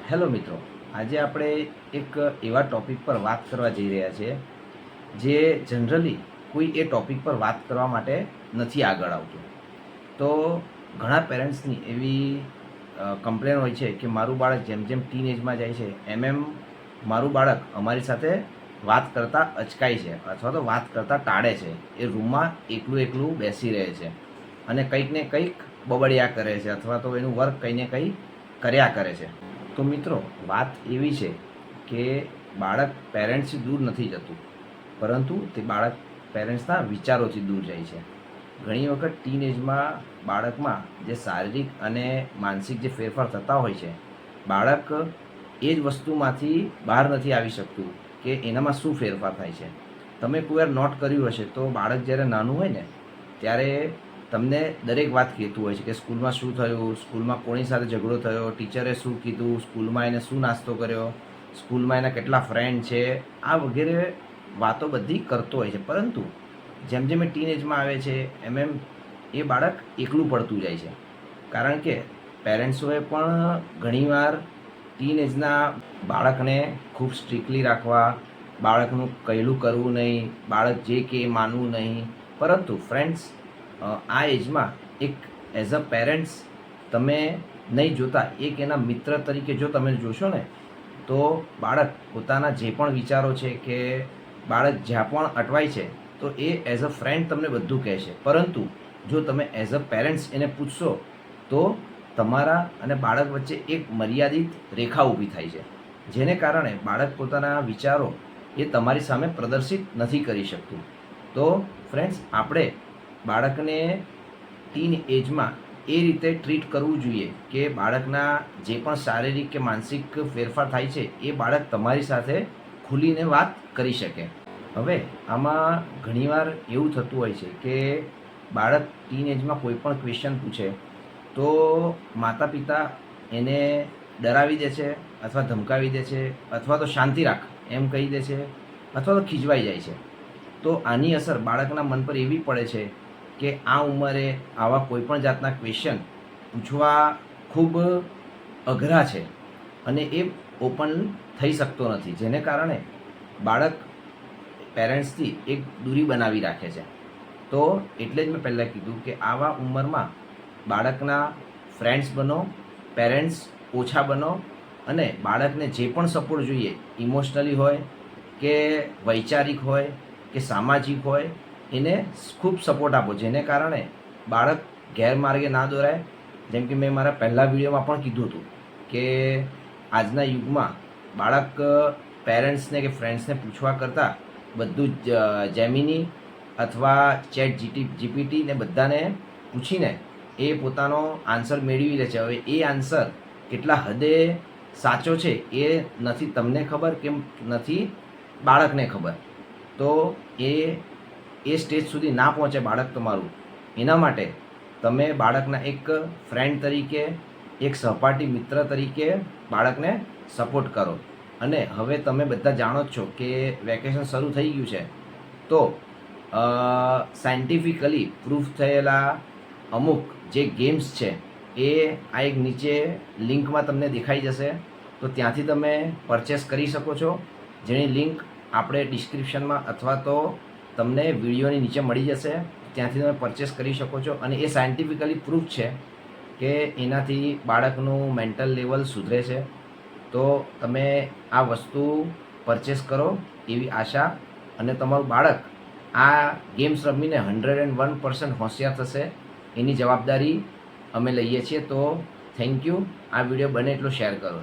Hello મિત્રો, આજે આપણે એક એવા ટૉપિક પર વાત કરવા જઈ રહ્યા છીએ જે જનરલી કોઈ એ ટૉપિક પર વાત કરવા માટે નથી આગળ આવતું. તો ઘણા પેરેન્ટ્સની એવી કમ્પ્લેન હોય છે કે મારું બાળક જેમ જેમ ટીન એજમાં જાય છે એમ મારું બાળક અમારી સાથે વાત કરતાં અચકાય છે અથવા તો વાત કરતાં ટાળે છે. એ રૂમમાં એકલું એકલું બેસી રહે છે અને કંઈક ને કંઈક બબડ્યા કરે છે અથવા તો એનું વર્ક કંઈ ને કંઈ કર્યા કરે છે. તો મિત્રો, વાત એવી છે કે બાળક પેરેન્ટ્સથી દૂર નથી જતું, પરંતુ તે બાળક પેરેન્ટ્સના વિચારોથી દૂર જાય છે. ઘણી વખત ટીન એજમાં બાળકમાં જે શારીરિક અને માનસિક જે ફેરફાર થતા હોય છે, બાળક એ જ વસ્તુમાંથી બહાર નથી આવી શકતું કે એનામાં શું ફેરફાર થાય છે. તમે કોઈ વાર નોટ કર્યું હશે તો બાળક જ્યારે નાનું હોય ને ત્યારે તમને દરેક વાત કહેતું હોય છે કે સ્કૂલમાં શું થયું, સ્કૂલમાં કોની સાથે ઝઘડો થયો, ટીચરે શું કીધું, સ્કૂલમાં એને શું નાસ્તો કર્યો, સ્કૂલમાં એના કેટલા ફ્રેન્ડ છે, આ વગેરે વાતો બધી કરતો હોય છે. પરંતુ જેમ જેમ એ ટીન એજમાં આવે છે એમ એમ એ બાળક એકલું પડતું જાય છે. કારણ કે પેરેન્ટ્સોએ પણ ઘણીવાર ટીન એજના બાળકને ખૂબ સ્ટ્રિક્ટલી રાખવા, બાળકનું કહેલું કરવું નહીં, બાળક જે કે એ માનવું નહીં. પરંતુ ફ્રેન્ડ્સ, આ એજમાં એક એઝ અ પેરેન્ટ્સ તમે નહીં જોતા, એક એના મિત્ર તરીકે જો તમે જોશો ને તો બાળક પોતાના જે પણ વિચારો છે કે બાળક જ્યાં પણ અટવાય છે તો એ એઝ અ ફ્રેન્ડ તમને બધું કહેશે. પરંતુ જો તમે એઝ અ પેરેન્ટ્સ એને પૂછશો તો તમારા અને બાળક વચ્ચે એક મર્યાદિત રેખા ઊભી થાય છે, જેને કારણે બાળક પોતાના વિચારો એ તમારી સામે પ્રદર્શિત નથી કરી શકતું. તો ફ્રેન્ડ્સ, આપણે બાળકને ટીન એજમાં એ રીતે ટ્રીટ કરવું જોઈએ કે બાળકના જે પણ શારીરિક કે માનસિક ફેરફાર થાય છે એ બાળક તમારી સાથે ખુલીને વાત કરી શકે. હવે આમાં ઘણીવાર એવું થતું હોય છે કે બાળક ટીન એજમાં કોઈ પણ ક્વેશ્ચન પૂછે તો માતા પિતા એને ડરાવી દે છે અથવા ધમકાવી દે છે અથવા તો શાંતિ રાખ એમ કહી દે છે અથવા તો ખીજવાઈ જાય છે. તો આની અસર બાળકના મન પર એવી પડે છે કે આ ઉંમરે આવા કોઈપણ જાતના ક્વેશ્ચન પૂછવા ખૂબ અઘરા છે અને એ ઓપન થઈ શકતો નથી, જેને કારણે બાળક પેરેન્ટ્સથી એક દૂરી બનાવી રાખે છે. તો એટલે જ મેં પહેલાં કીધું કે આવા ઉંમરમાં બાળકના ફ્રેન્ડ્સ બનો, પેરેન્ટ્સ ઓછા બનો અને બાળકને જે પણ સપોર્ટ જોઈએ, ઇમોશનલી હોય કે વૈચારિક હોય કે સામાજિક હોય, એને ખૂબ સપોર્ટ આપો, જેને કારણે બાળક ગેરમાર્ગે ના દોરાય. જેમ કે મેં મારા પહેલાં વિડીયોમાં પણ કીધું હતું કે આજના યુગમાં બાળક પેરેન્ટ્સને કે ફ્રેન્ડ્સને પૂછવા કરતાં બધું જ જેમિની અથવા ચેટ જીપીટી ને બધાને પૂછીને એ પોતાનો આન્સર મેળવી લે છે. હવે એ આન્સર કેટલા હદે સાચો છે એ નથી તમને ખબર કે નથી બાળકને ખબર. તો એ સ્ટેજ સુધી ના પહોંચે બાળક તમારું, એના માટે તમે બાળકના એક ફ્રેન્ડ તરીકે, એક સહપાઠી મિત્ર તરીકે બાળકને સપોર્ટ કરો. અને હવે તમે બધા જાણો જ છો કે વેકેશન શરૂ થઈ ગયું છે, તો સાયન્ટિફિકલી પ્રૂફ થયેલા અમુક જે ગેમ્સ છે એ આ એક નીચે લિંકમાં તમને દેખાઈ જશે, તો ત્યાંથી તમે પરચેસ કરી શકો છો, જેની લિંક આપણે ડિસ્ક્રિપ્શનમાં અથવા તો તમને વિડીયોની નીચે મળી જશે. ત્યાંથી તમે પરચેસ કરી શકો છો અને એ સાયન્ટિફિકલી પ્રૂફ છે કે એનાથી બાળકનું મેન્ટલ લેવલ સુધરે છે. તો તમે આ વસ્તુ પરચેસ કરો એવી આશા, અને તમારું બાળક આ ગેમ્સ રમીને 101% હોશિયાર થશે એની જવાબદારી અમે લઈએ છીએ. તો થેન્ક યુ. આ વિડીયો બને એટલો શેર કરો.